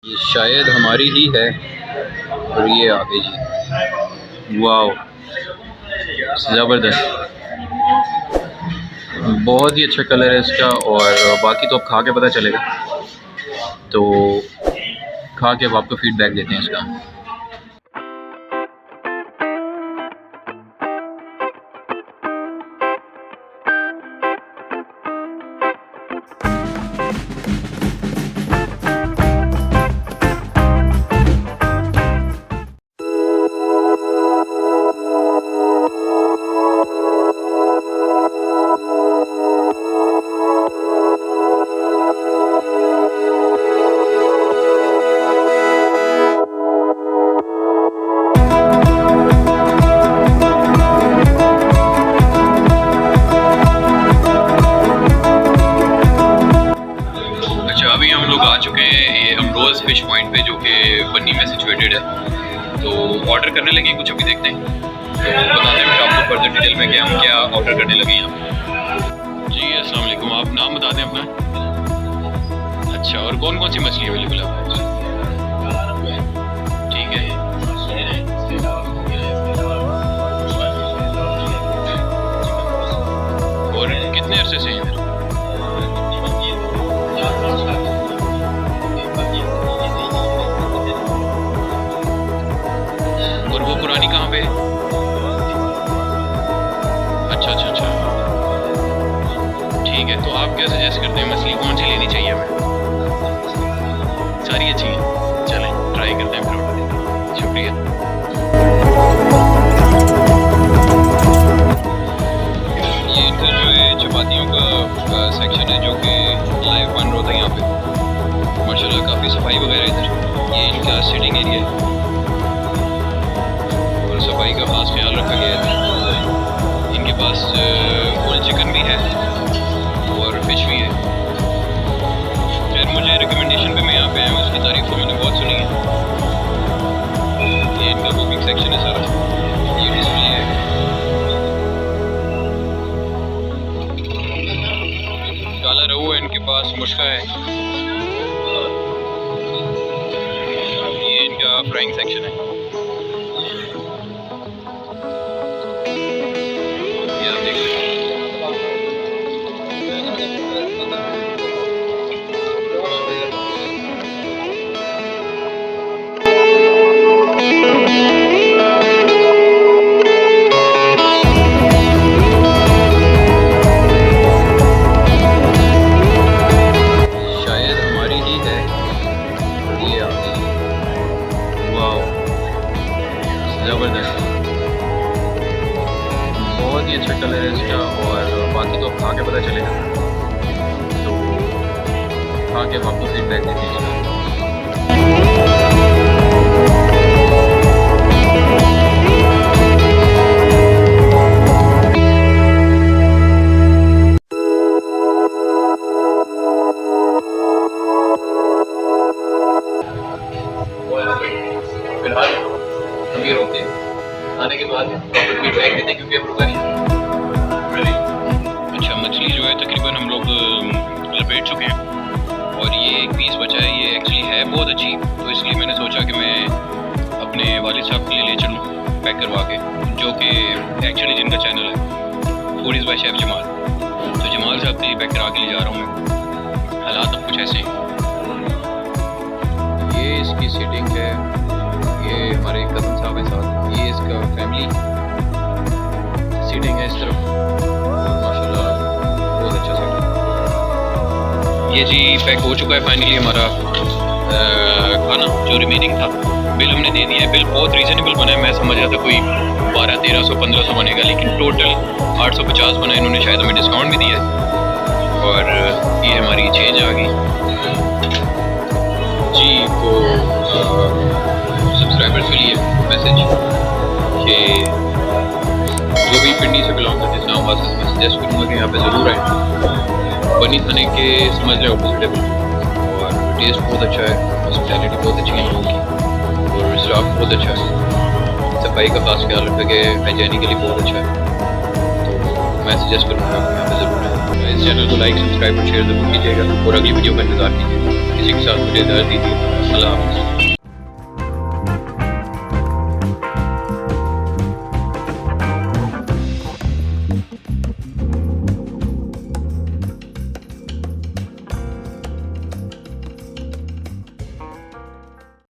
ये शायद हमारी ही है और ये आ गई जी। वाह, ज़बरदस्त, बहुत ही अच्छा कलर है इसका। और बाकी तो अब खा के पता चलेगा, तो खा के अब आपको फीडबैक देते हैं इसका। अभी हम लोग आ चुके हैं ये अमरोज़ फिश पॉइंट पे, जो कि बन्नी में सिचुएटेड है। तो ऑर्डर करने लगे कुछ, अभी देखते हैं, तो बताते हैं फिर आपको फर्दर डिटेल में कि हम क्या ऑर्डर करने लगे यहाँ। जी अस्सलाम वालेकुम, आप नाम बता दें अपना। अच्छा, और कौन कौन सी मछली अवेलेबल है? ठीक है, और कितने अरसे से हैं? और वो पुरानी कहाँ पे? अच्छा अच्छा अच्छा, ठीक है। तो आप क्या सजेस्ट करते हैं, मछली कौन सी लेनी चाहिए हमें? सारी अच्छी हैं, चलें ट्राई करते हैं फिर। शुक्रिया। ये इनका जो है चपातियों का सेक्शन है, जो कि लाइव बन रहा था यहाँ पे। माशाल्लाह काफ़ी सफाई वगैरह इधर। ये इनका सीटिंग एरिया है, सफाई का खास ख्याल रखा गया है। इनके पास फुल चिकन भी है और फिश भी है। खैर मुझे रिकमेंडेशन पे मैं यहाँ पे आया हूँ, उसकी तारीफ तो मैंने बहुत सुनी है। ये इनका बुकिंग सेक्शन है सारा, ये डिस्प्ले है। काला रहू है इनके पास, मुश्का है। ये इनका फ्राइंग सेक्शन है। ज़बरदस्त, बहुत ही अच्छा कलर है इसका। और बाकी तो खा के पता चलेगा, तो खा के हम आपको फीडबैक देते हैं। फिलहाल हम ये रोके आने के बाद फीडबैक देते हैं, क्योंकि हम रुका नहीं। अच्छा, मछली जो है तकरीबन हम लोग लपेट चुके हैं, और ये एक पीस बचा है। ये एक्चुअली है बहुत अच्छी, तो इसलिए मैंने सोचा कि मैं अपने वालिद साहब के लिए ले चलूँ पैक करवा के, जो कि एक्चुअली जिनका चैनल है फूडीज़ बाय शेफ जमाल। तो जमाल साहब के लिए पैक करा के ले जा रहा हूँ मैं। हालात अब कुछ ऐसे हैं। ये इसकी सीटिंग है, ये हमारे कज़न साहब के साथ, ये इसका फैमिली सीटिंग है इस तरफ। माशाल्लाह बहुत अच्छा सेटिंग। ये जी पैक हो चुका है फाइनली हमारा खाना, जो रिमेनिंग था। बिल हमने दे दिया है। बिल बहुत रीज़नेबल बना है। मैं समझ रहा था कोई 1200-1300-1500 बनेगा, लेकिन टोटल 850 बना है। इन्होंने शायद हमें डिस्काउंट भी दिया है। और ये हमारी चेंज आ गई जी। को सब्सक्राइबर्स के लिए मैसेज कि जो भी पिंडी से बिलोंग करते हैं, इस्लामाबाद से, मैं सजेस्ट करूँगा कि यहाँ पे ज़रूर आए। बनी थाने के समझ रहे ऑपोजिट है, और टेस्ट बहुत अच्छा है, हॉस्पिटैलिटी बहुत अच्छी है लोगों की, और स्टाफ बहुत अच्छा है। सफाई का खास ख्याल रखा गया है, हाइजीनिकली बहुत अच्छा है। तो मैं सजेस्ट करूँगा आप यहाँ पे ज़रूर आए। इस चैनल को लाइक, सब्सक्राइब और शेयर ज़रूर कीजिएगा, और अगली वीडियो का इंतज़ार कीजिएगा। किसी के साथ मुझे दर्द दीजिए। अल्लाह हाफ़िज़।